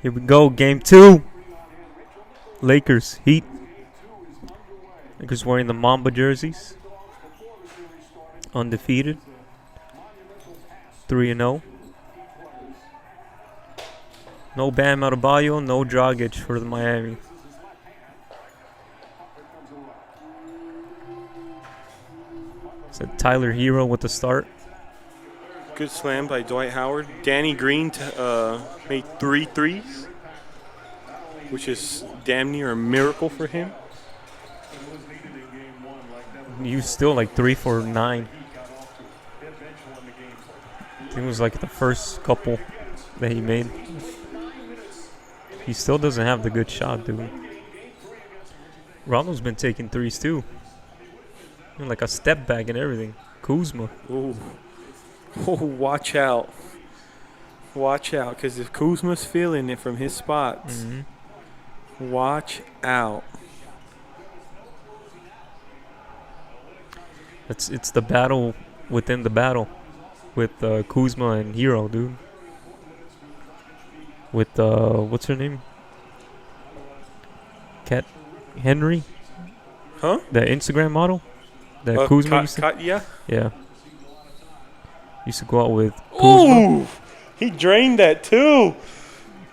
Here we go, game 2. Lakers, Heat. Lakers wearing the Mamba jerseys. Undefeated. 3-0. No Bam Adebayo, no Dragic for the Miami. So Tyler Hero with the start. Good slam by Dwight Howard. Danny Green made 3 threes, which is damn near a miracle for him. You still like 3 for 9. I think it was like the first couple that he made. He still doesn't have the good shot, dude. Rondo's been taking threes too. And like a step back and everything. Kuzma. Ooh. Oh, watch out. Watch out, because if Kuzma's feeling it from his spots, watch out. It's the battle within the battle with Kuzma and Hero, dude. With what's her name? Kat Henry? Huh? The Instagram model that Kuzma used to. Katya? Yeah. Used to go out with Kuzma. Ooh, he drained that too.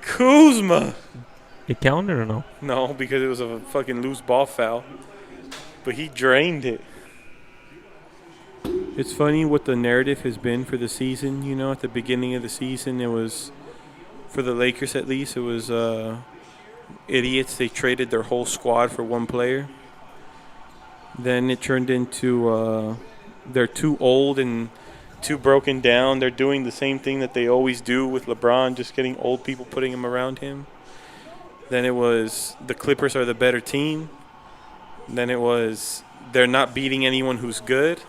Kuzma. It counted or no? No, because it was a fucking loose ball foul. But he drained it. It's funny what the narrative has been for the season. You know, at the beginning of the season, it was, for the Lakers at least, it was idiots. They traded their whole squad for one player. Then it turned into they're too old and too broken down. They're doing the same thing that they always do with LeBron, just getting old people, putting him around him. Then it was the Clippers are the better team. Then it was they're not beating anyone who's good.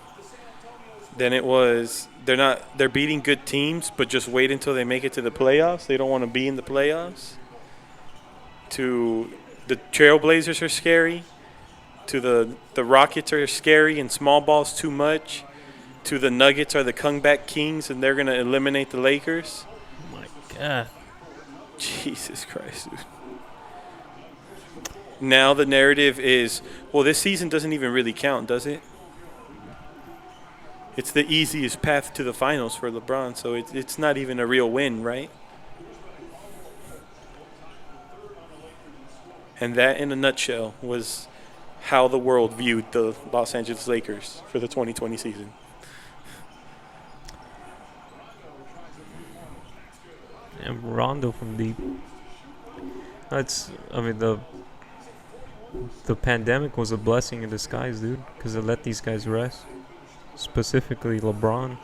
Then it was they're beating good teams, but just wait until they make it to the playoffs. They don't want to be in the playoffs. To the Trailblazers are scary. To the Rockets are scary and small ball's too much. To the Nuggets are the comeback kings and they're going to eliminate the Lakers. Oh my God. Jesus Christ, dude. Now the narrative is, well, this season doesn't even really count, does it? It's the easiest path to the finals for LeBron, so it's not even a real win, right? And that, in a nutshell, was how the world viewed the Los Angeles Lakers for the 2020 season. And Rondo from deep. The pandemic was a blessing in disguise, dude, because it let these guys rest. Specifically LeBron.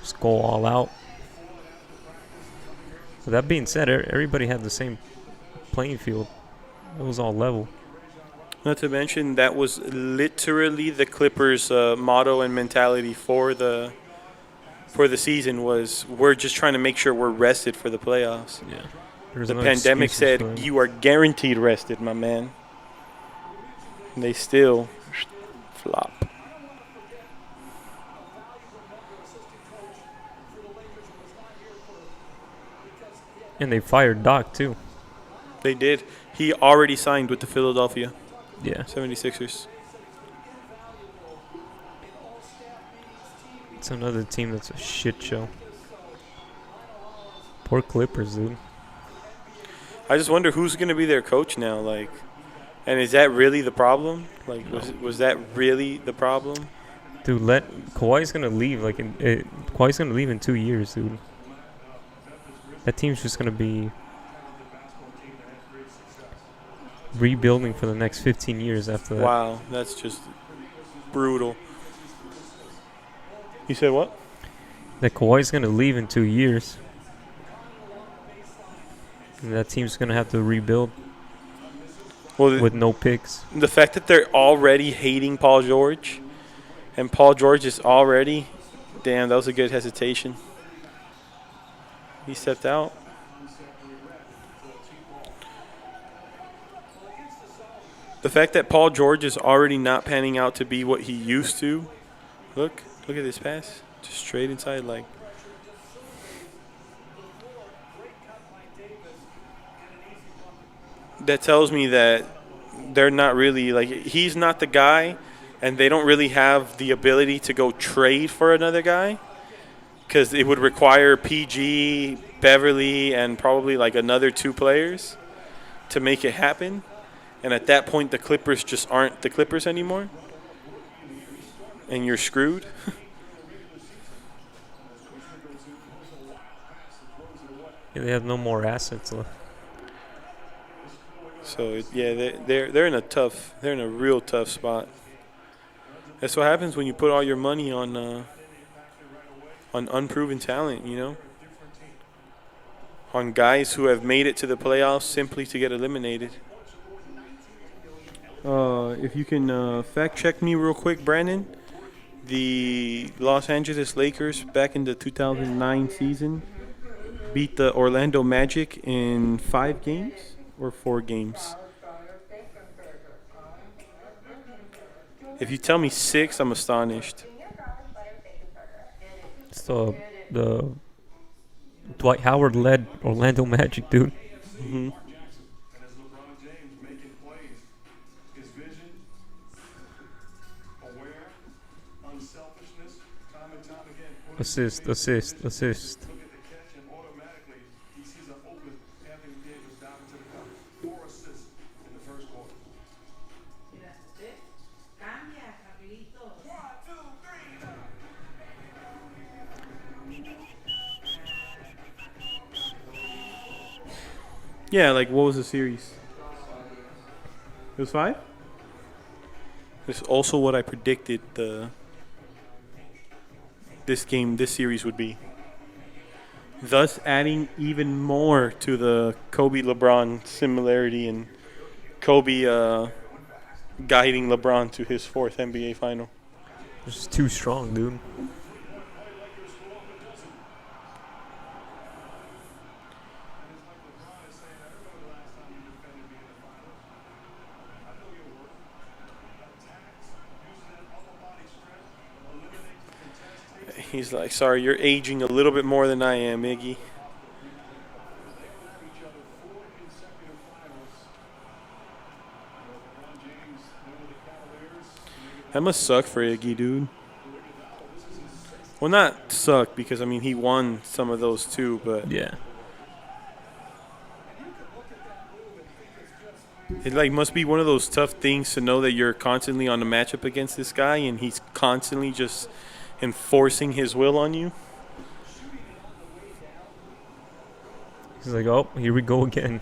Just go all out. With that being said, everybody had the same playing field. It was all level. Not to mention, that was literally the Clippers' motto and mentality for the season was, we're just trying to make sure we're rested for the playoffs. Yeah. The pandemic said, you are guaranteed rested, my man. And they still flop. And they fired Doc, too. They did. He already signed with the Philadelphia 76ers. It's another team that's a shit show. Poor Clippers, dude. I just wonder who's going to be their coach now. Like, and is that really the problem? Like, was that really the problem? Dude, Kawhi's gonna leave. Kawhi's gonna leave in 2 years, dude. That team's just gonna be rebuilding for the next 15 years after that. Wow, that's just brutal. You said what? That Kawhi's gonna leave in 2 years. And that team's gonna have to rebuild with no picks. The fact that they're already hating Paul George, and Paul George is already, damn, that was a good hesitation. He stepped out. The fact that Paul George is already not panning out to be what he used to. Look at this pass. Just straight inside, like. that tells me that they're not really like he's not the guy, and they don't really have the ability to go trade for another guy because it would require PG, Beverly, and probably like another 2 players to make it happen. And at that point, the Clippers just aren't the Clippers anymore, and you're screwed. Yeah, they have no more assets left. So they're in a real tough spot. That's what happens when you put all your money on unproven talent, you know, on guys who have made it to the playoffs simply to get eliminated. If you can fact check me real quick, Brandon, the Los Angeles Lakers back in the 2009 season beat the Orlando Magic in 5 games or 4 games. If you tell me 6, I'm astonished. It's the Dwight Howard led Orlando Magic, dude. Mm-hmm. Assist. Yeah, like what was the series? It was 5? It's also what I predicted this series would be. Thus adding even more to the Kobe LeBron similarity and Kobe guiding LeBron to his 4th NBA final. It's too strong, dude. He's like, sorry, you're aging a little bit more than I am, Iggy. That must suck for Iggy, dude. Well, not suck because, I mean, he won some of those too, but Yeah. it like must be one of those tough things to know that you're constantly on a matchup against this guy and he's constantly just enforcing his will on you. He's like, oh, here we go again.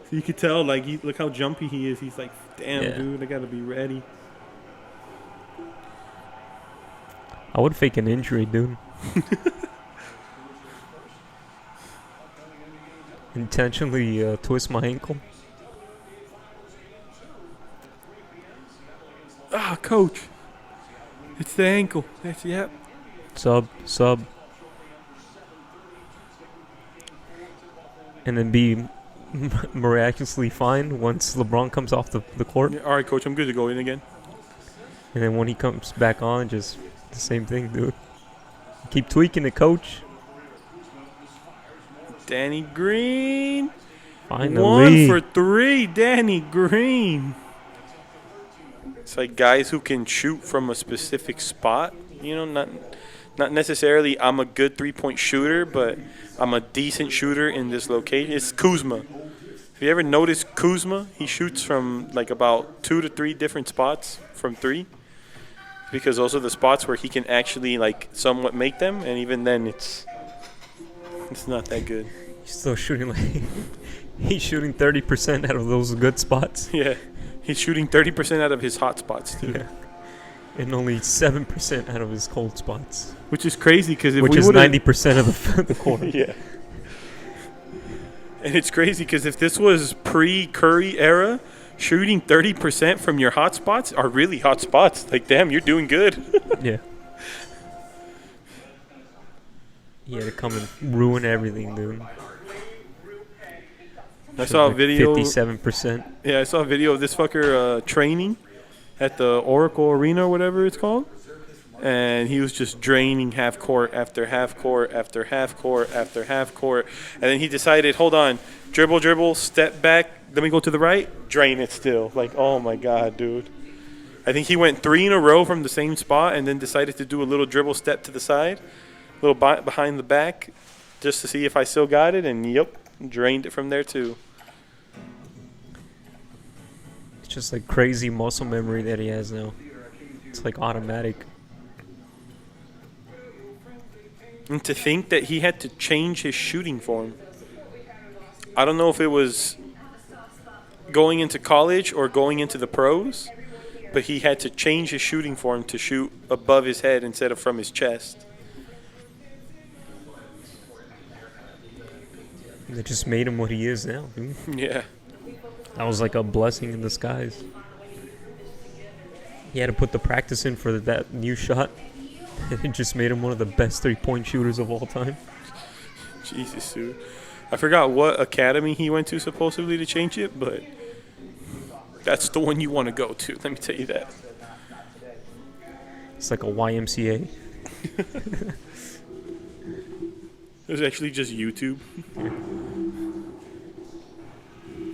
So you could tell, like, look how jumpy he is. He's like, damn, Yeah. dude, I got to be ready. I would fake an injury, dude. Intentionally twist my ankle. Ah, coach. It's the ankle. Yep. Sub. And then be miraculously fine once LeBron comes off the court. Yeah, all right, coach, I'm good to go in again. And then when he comes back on, just the same thing, dude. Keep tweaking it, coach. Danny Green. Finally. 1 for 3, Danny Green. It's like guys who can shoot from a specific spot. You know, not necessarily I'm a good 3-point shooter, but I'm a decent shooter in this location. It's Kuzma. Have you ever noticed Kuzma? He shoots from like about 2 to 3 different spots from 3. Because those are the spots where he can actually like somewhat make them, and even then it's not that good. He's still shooting like he's shooting 30% out of those good spots. Yeah, he's shooting 30% out of his hot spots too. Yeah. And only 7% out of his cold spots. Which is crazy because if which we is would've- 90% of the court. Yeah. And it's crazy because if this was pre-Curry era, shooting 30% from your hot spots are really hot spots. Like, damn, you're doing good. Yeah. He had to come and ruin everything, dude. I saw a Like video. 57%. Yeah, I saw a video of this fucker training at the Oracle Arena or whatever it's called. And he was just draining half court after half court after half court after half court. And then he decided, hold on, dribble, step back, let me go to the right, drain it still. Like, oh, my God, dude. I think he went 3 in a row from the same spot and then decided to do a little dribble step to the side, a little behind the back, just to see if I still got it. And, yep, drained it from there, too. It's just like crazy muscle memory that he has now. It's like automatic. And to think that he had to change his shooting form. I don't know if it was going into college or going into the pros, but he had to change his shooting form to shoot above his head instead of from his chest. That just made him what he is now, dude. Yeah. That was like a blessing in disguise. He had to put the practice in for that new shot. It just made him one of the best three-point shooters of all time. Jesus, dude. I forgot what academy he went to supposedly to change it, but that's the one you want to go to. Let me tell you that. It's like a YMCA. It was actually just YouTube.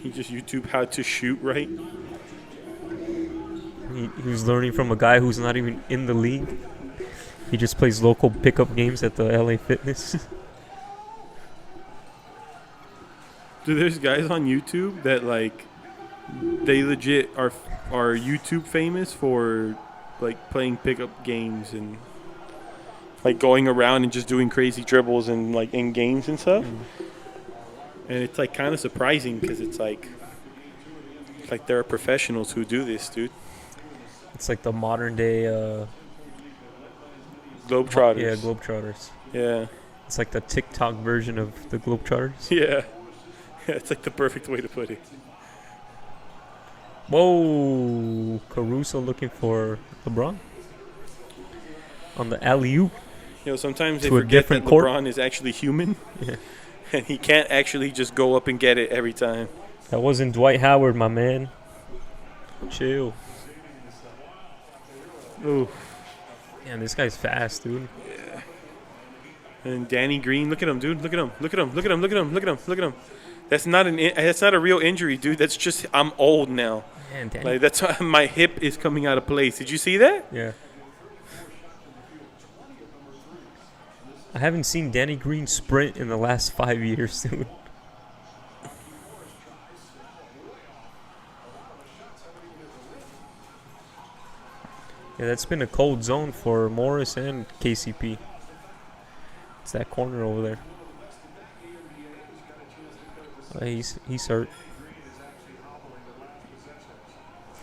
He just YouTube how to shoot right. He was learning from a guy who's not even in the league. He just plays local pickup games at the LA Fitness. Dude, there's guys on YouTube that, like, they legit are YouTube famous for, like, playing pickup games and, like, going around and just doing crazy dribbles and, like, in games and stuff. And it's, like, kind of surprising because it's like there are professionals who do this, dude. It's like the modern day Globetrotters. Yeah, Globetrotters. Yeah. It's like the TikTok version of the Globetrotters. Yeah. Yeah, it's like the perfect way to put it. Whoa, Caruso looking for LeBron on the alley-oop. You know, sometimes they To a forget that different court. LeBron is actually human. Yeah. And he can't actually just go up and get it every time. That wasn't Dwight Howard, my man. Chill. Ooh. Man, this guy's fast, dude. Yeah. And Danny Green, look at him, dude. Look at him. Look at him. Look at him. Look at him. Look at him. Look at him. That's not a real injury, dude. That's just I'm old now. Man, Danny. Like that's why my hip is coming out of place. Did you see that? Yeah. I haven't seen Danny Green sprint in the last 5 years, dude. Yeah, that's been a cold zone for Morris and KCP. It's that corner over there. He's hurt.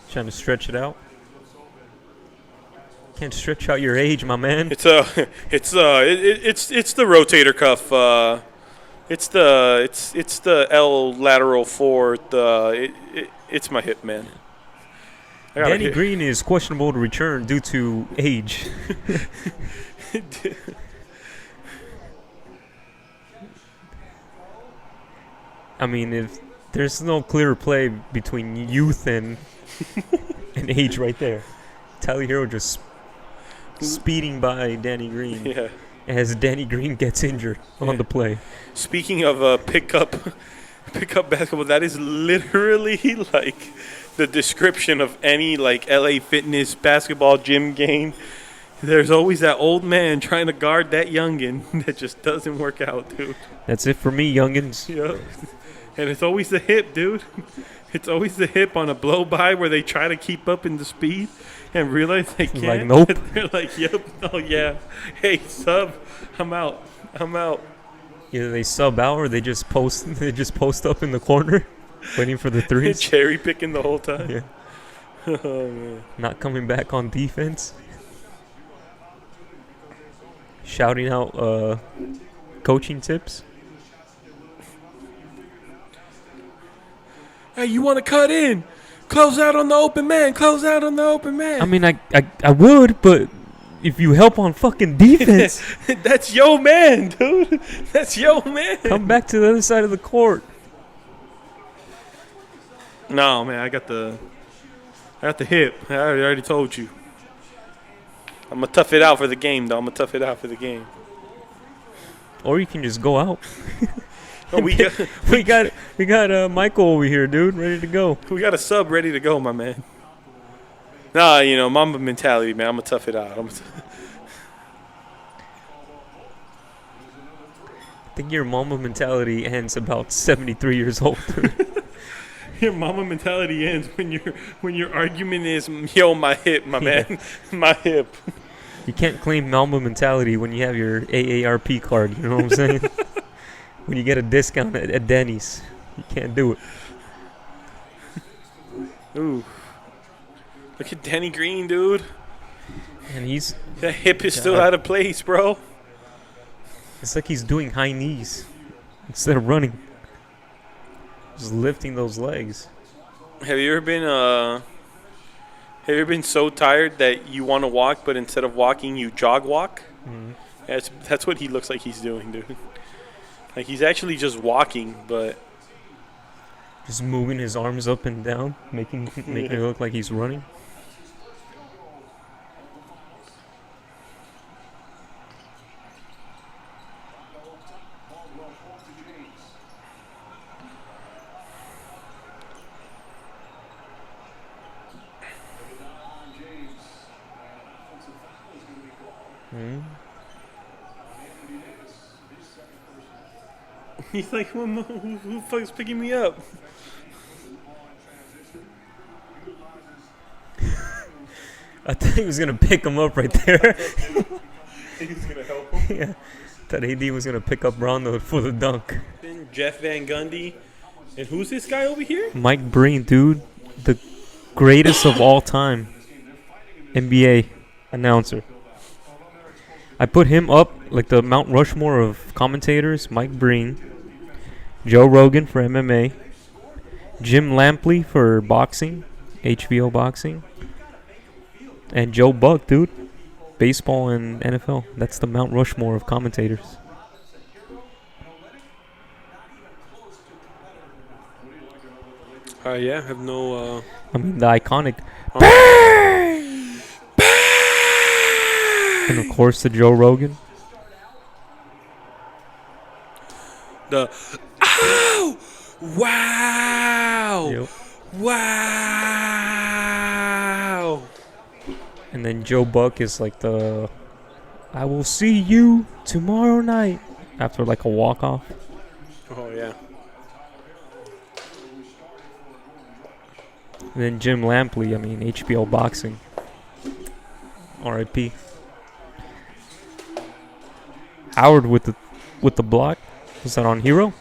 Trying to stretch it out. Can't stretch out your age, my man. It's the rotator cuff. It's the L lateral 4. It's my hip, man. Danny Green is questionable to return due to age. I mean, if there's no clear play between youth and age right there. Tyler Hero just speeding by Danny Green. Yeah. As Danny Green gets injured on the play. Speaking of pickup basketball, that is literally like the description of any like LA Fitness basketball gym game. There's always that old man trying to guard that youngin that just doesn't work out, dude. That's it for me, youngins. Yeah. And it's always the hip, dude. It's always the hip on a blow-by where they try to keep up in the speed and realize they can't. Like, nope. They're like, yep, oh, yeah. Hey, sub, I'm out. Either they sub out or they just post up in the corner waiting for the threes. Cherry picking the whole time. Yeah. Oh, man. Not coming back on defense. Shouting out coaching tips. Hey, you want to cut in? Close out on the open man. Close out on the open man. I mean, I would, but if you help on fucking defense, that's your man, dude. That's your man. come back to the other side of the court. No, man, I got the hip. I already told you. I'm going to tough it out for the game, though. I'm going to tough it out for the game. Or you can just go out. Oh, we got Michael over here, dude, ready to go. we got a sub ready to go, my man. Nah, Mamba mentality, man. I'm going to tough it out. I think your Mamba mentality ends about 73 years old. Your Mamba mentality ends when your argument is, yo, my hip, my man. My hip. You can't claim Mamba mentality when you have your AARP card, you know what I'm saying? When you get a discount at Denny's. You can't do it. Ooh. Look at Danny Green, dude. And that hip is still out of place, bro. It's like he's doing high knees instead of running. Just lifting those legs. Have you ever been so tired that you want to walk, but instead of walking, you jog walk? Mm-hmm. That's what he looks like he's doing, dude. Like he's actually just walking, but just moving his arms up and down, making it look like he's running. He's like, who the fuck is picking me up? I thought he was going to pick him up right there. He was going to help him? Yeah. Thought AD was going to pick up Rondo for the dunk. Then Jeff Van Gundy. And who's this guy over here? Mike Breen, dude. The greatest of all time NBA announcer. I put him up like the Mount Rushmore of commentators. Mike Breen, Joe Rogan for MMA, Jim Lampley for boxing, HBO boxing, and Joe Buck, dude. Baseball and NFL. That's the Mount Rushmore of commentators. Yeah, I have no... I mean, the iconic... Bang! Bang! And, of course, the Joe Rogan. The... Ow! Wow! Yep. Wow! And then Joe Buck is like the... I will see you tomorrow night. After, like, a walk-off. Oh, yeah. And then Jim Lampley, I mean, HBO boxing. R.I.P. Howard with the block. Was that on Hero?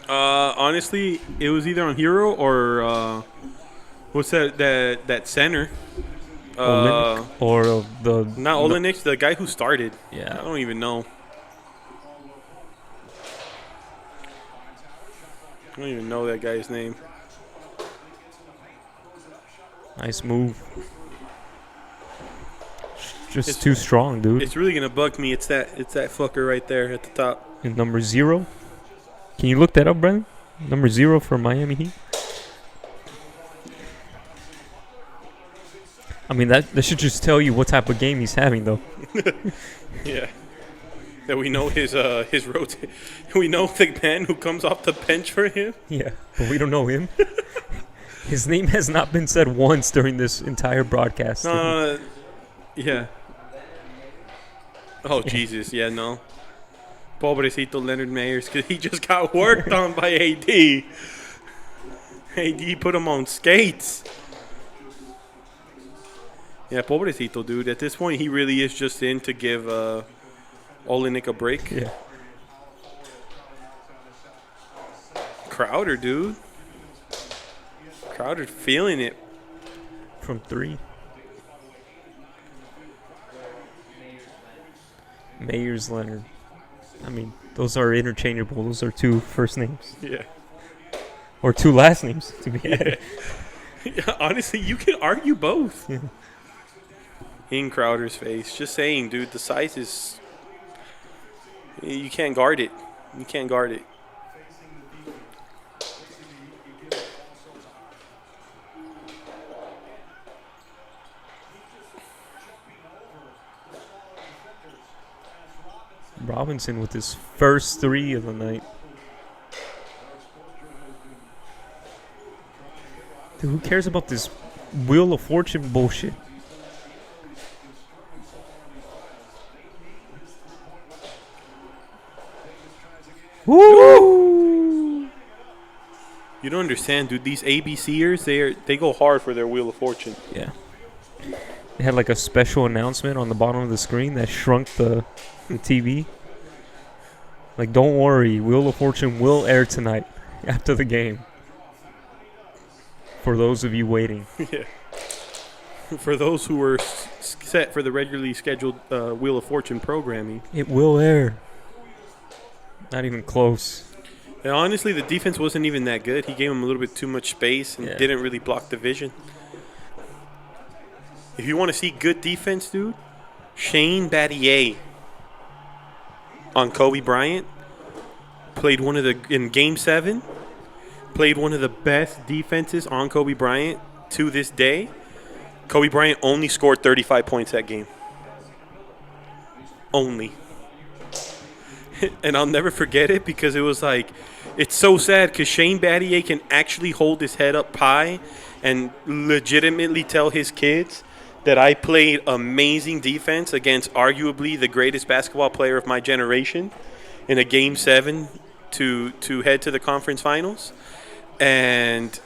Honestly, it was either on Hero or what's that center? Olenek? Or the... Not Olenek, the guy who started. Yeah. I don't even know. I don't even know that guy's name. Nice move. Just too strong, dude. It's really gonna bug me. It's that fucker right there at the top. And number 0. Can you look that up, Brennan? Number 0 for Miami Heat. I mean, that should just tell you what type of game he's having, though. Yeah. That we know his we know the man who comes off the bench for him. Yeah, but we don't know him. His name has not been said once during this entire broadcast. No. Yeah. Oh, Jesus. Yeah, no. Pobrecito Leonard Mayers, because he just got worked on by AD. AD put him on skates. Yeah, pobrecito, dude. At this point, he really is just in to give Olenek a break. Yeah. Crowder, dude. Crowder feeling it. From 3. Mayers, Leonard. I mean, those are interchangeable. Those are 2 first names. Yeah. Or 2 last names, to be added. Yeah, honestly, you can argue both. Yeah. In Crowder's face. Just saying, dude, the size is... You can't guard it. You can't guard it. Robinson with his first 3 of the night. Dude, who cares about this Wheel of Fortune bullshit? Woo! You don't understand, dude. These ABCers, they go hard for their Wheel of Fortune. Yeah. They had like a special announcement on the bottom of the screen that shrunk the TV. Like, don't worry, Wheel of Fortune will air tonight after the game. For those of you waiting. Yeah. For those who were set for the regularly scheduled Wheel of Fortune programming. It will air. Not even close. And honestly, the defense wasn't even that good. He gave him a little bit too much space and didn't really block the vision. If you want to see good defense, dude, Shane Battier on Kobe Bryant played in Game 7, played one of the best defenses on Kobe Bryant to this day. Kobe Bryant only scored 35 points that game. Only. And I'll never forget it because it was like, it's so sad because Shane Battier can actually hold his head up high and legitimately tell his kids that I played amazing defense against arguably the greatest basketball player of my generation in a Game 7 to head to the conference finals. And,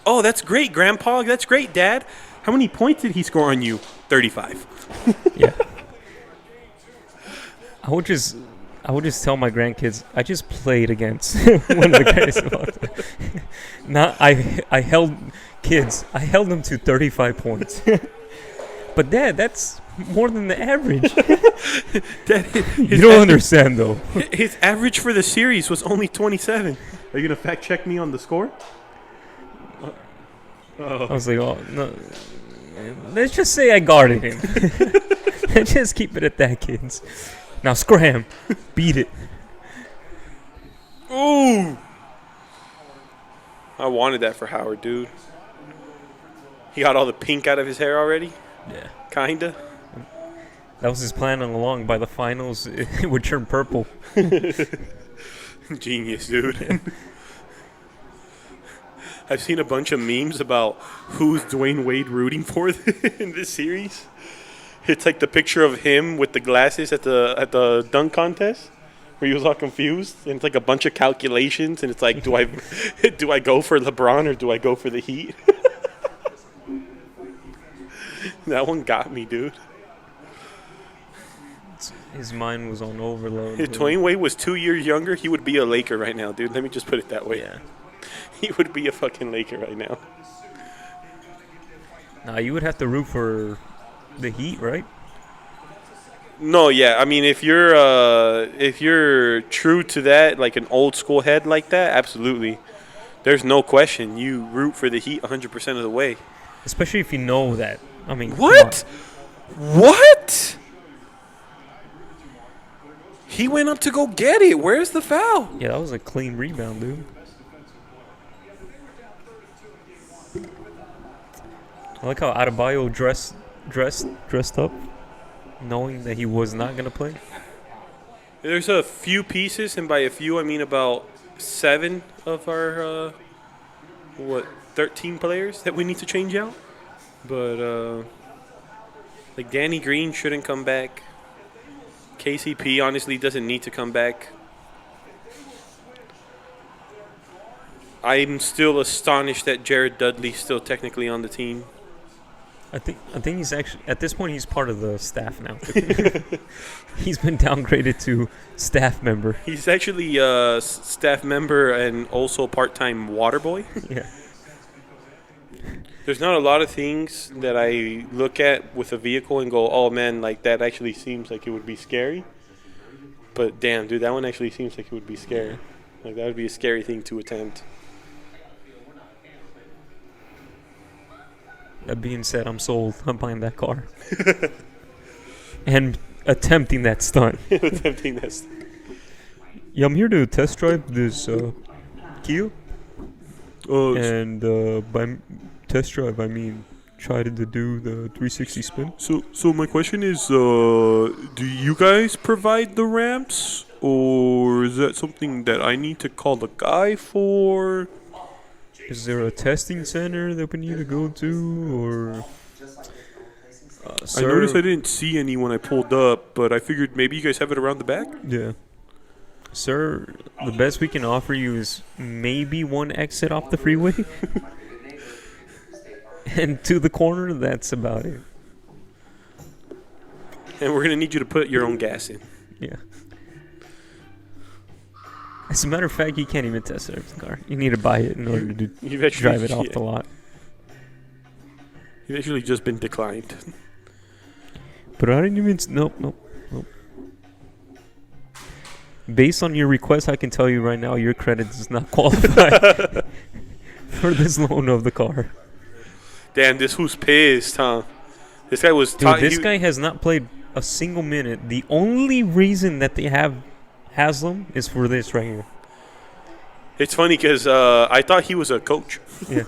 oh, that's great, Grandpa. That's great, Dad. How many points did he score on you? 35. Yeah. I would just tell my grandkids I just played against one of the guys. Not I held them to 35 points. But Dad, that's more than the average. You don't understand though. His average for the series was only 27. Are you gonna fact check me on the score? I was like, oh no. Let's just say I guarded him. Let's just keep it at that, kids. Now scram. Beat it. Ooh. I wanted that for Howard, dude. He got all the pink out of his hair already? Yeah. Kinda. That was his plan all along. By the finals, it would turn purple. Genius, dude. I've seen a bunch of memes about who's Dwyane Wade rooting for in this series. It's like the picture of him with the glasses at the dunk contest, where he was all confused, and it's like a bunch of calculations, and it's like, do I go for LeBron or do I go for the Heat? That one got me, dude. His mind was on overload. If Dwyane Wade was 2 years younger, he would be a Laker right now, dude. Let me just put it that way. Yeah. He would be a fucking Laker right now. Nah, you would have to root for the Heat, right? No, yeah. I mean, if you're true to that, like an old school head like that, absolutely. There's no question. You root for the Heat 100% of the way. Especially if you know that. I mean, what? What? He went up to go get it. Where's the foul? Yeah, that was a clean rebound, dude. I like how Adebayo dressed up, knowing that he was not gonna play. There's a few pieces, and by a few I mean about 7 of our 13 players that we need to change out. But like Danny Green shouldn't come back. KCP honestly doesn't need to come back. I'm still astonished that Jared Dudley's still technically on the team. I think he's actually at this point he's part of the staff now. He's been downgraded to staff member. He's actually a staff member and also part-time water boy. Yeah. There's not a lot of things that I look at with a vehicle and go, oh man, like that actually seems like it would be scary. But damn, dude, that one actually seems like it would be scary. Like that would be a scary thing to attempt. That being said, I'm sold. I'm buying that car. And attempting that stunt. Attempting that stunt. Yeah, I'm here to test drive this Kia. And by test drive, I mean try to do the 360 spin. So my question is, do you guys provide the ramps, or is that something that I need to call the guy for? Is there a testing center that we need to go to, or? I noticed I didn't see any when I pulled up, but I figured maybe you guys have it around the back. Yeah. Sir, the best we can offer you is maybe one exit off the freeway. And to the corner, that's about it. And we're going to need you to put your own gas in. Yeah. As a matter of fact, you can't even test drive the car. You need to buy it in order to drive it off the lot. You've actually just been declined. But I didn't even... Nope. Based on your request, I can tell you right now your credit does not qualify for this loan of the car. Damn, this who's pissed, huh? This guy was... Dude, this guy has not played a single minute. The only reason that they have Haslem is for this right here. It's funny because I thought he was a coach. Yeah.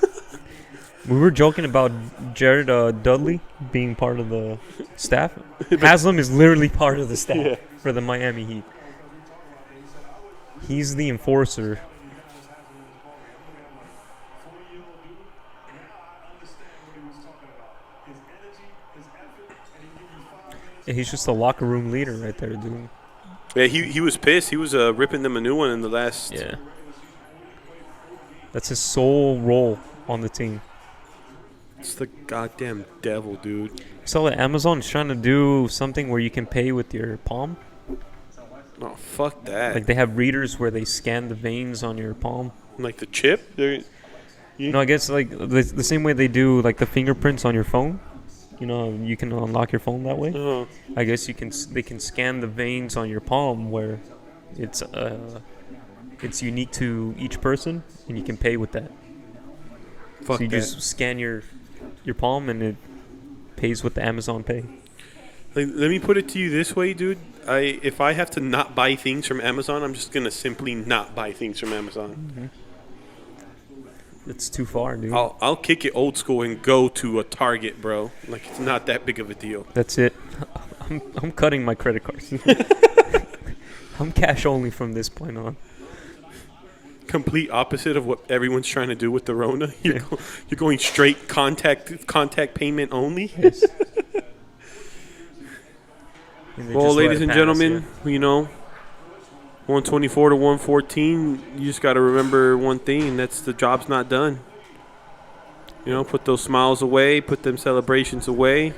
We were joking about Jared Dudley being part of the staff. Haslem is literally part of the staff for the Miami Heat. He's the enforcer. Yeah, he's just a locker room leader right there, dude. Yeah, he was pissed. He was ripping them a new one in the last... Yeah. That's his sole role on the team. It's the goddamn devil, dude. So Amazon is trying to do something where you can pay with your palm. Oh, fuck that. Like they have readers where they scan the veins on your palm. Like the chip? No, I guess like the same way they do like the fingerprints on your phone. You know, you can unlock your phone that way. Uh-huh. I guess they can scan the veins on your palm where it's unique to each person, and you can pay with that. Fuck so you that. just scan your palm, and it pays with the Amazon Pay. Like, let me put it to you this way, dude. If I have to not buy things from Amazon, I'm just gonna simply not buy things from Amazon. Mm-hmm. It's too far, dude. I'll kick it old school and go to a Target, bro. Like, it's not that big of a deal. That's it. I'm cutting my credit cards. I'm cash only from this point on. Complete opposite of what everyone's trying to do with the Rona. You're going straight contact payment only. Yes. Well, ladies and gentlemen, you know, 124 to 114, you just got to remember one thing, and that's the job's not done. You know, put those smiles away, put them celebrations away.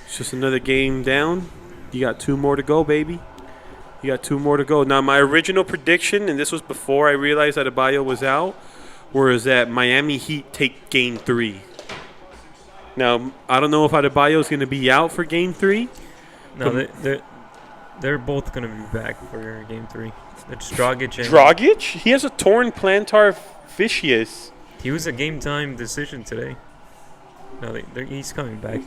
It's just another game down. You got 2 more to go, baby. You got 2 more to go. Now, my original prediction, and this was before I realized that Adebayo was out, was that Miami Heat take Game 3. Now, I don't know if Adebayo is going to be out for Game 3. No, they're both going to be back for Game 3. It's Dragic. Dragic? He has a torn plantar fasciitis. He was a game-time decision today. No, he's coming back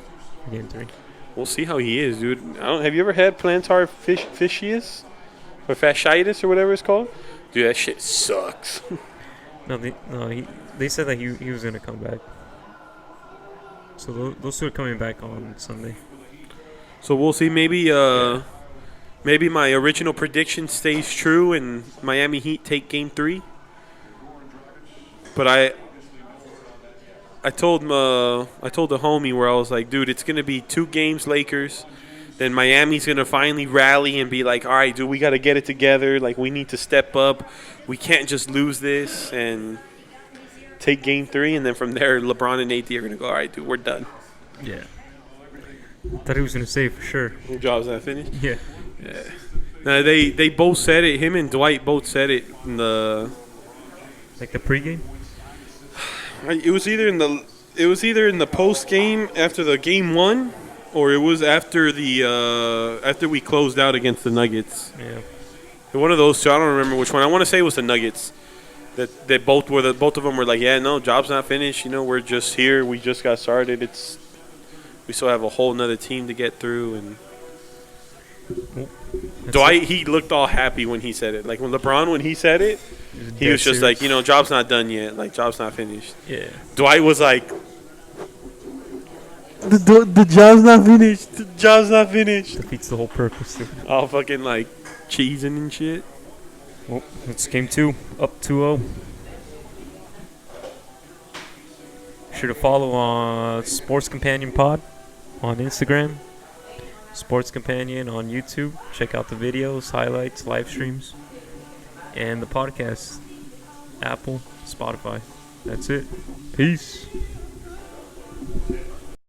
for Game 3. We'll see how he is, dude. Have you ever had plantar fasciitis? Or fasciitis or whatever it's called? Dude, that shit sucks. They said that he was going to come back. So those two are coming back on Sunday. So we'll see. Maybe my original prediction stays true and Miami Heat take Game 3. But I told the homie where I was like, dude, it's gonna be 2 games Lakers. Then Miami's gonna finally rally and be like, all right, dude, we gotta get it together. Like, we need to step up. We can't just lose this and take Game 3. And then from there, LeBron and AD are gonna go, all right, dude, we're done. Yeah. Thought he was gonna say for sure. Job's not finished. Yeah. Now they both said it. Him and Dwight both said it in the pregame. It was either in the post game after the game 1, or it was after we closed out against the Nuggets. Yeah. One of those two. I don't remember which one. I want to say it was the Nuggets. That both of them were like, yeah, no, job's not finished. You know, we're just here. We just got started. We still have a whole nother team to get through. And Dwight, he looked all happy when he said it. Like when he said it, he was just like, you know, job's not done yet. Like, job's not finished. Yeah. Dwight was like, The job's not finished. The job's not finished. Defeats the whole purpose. Dude. All fucking like cheesing and shit. Well, it's game 2. Up 2-0. Sure to follow on Sports Companion Pod on Instagram. Sports Companion on YouTube. Check out the videos, highlights, live streams. And the podcast. Apple, Spotify. That's it. Peace.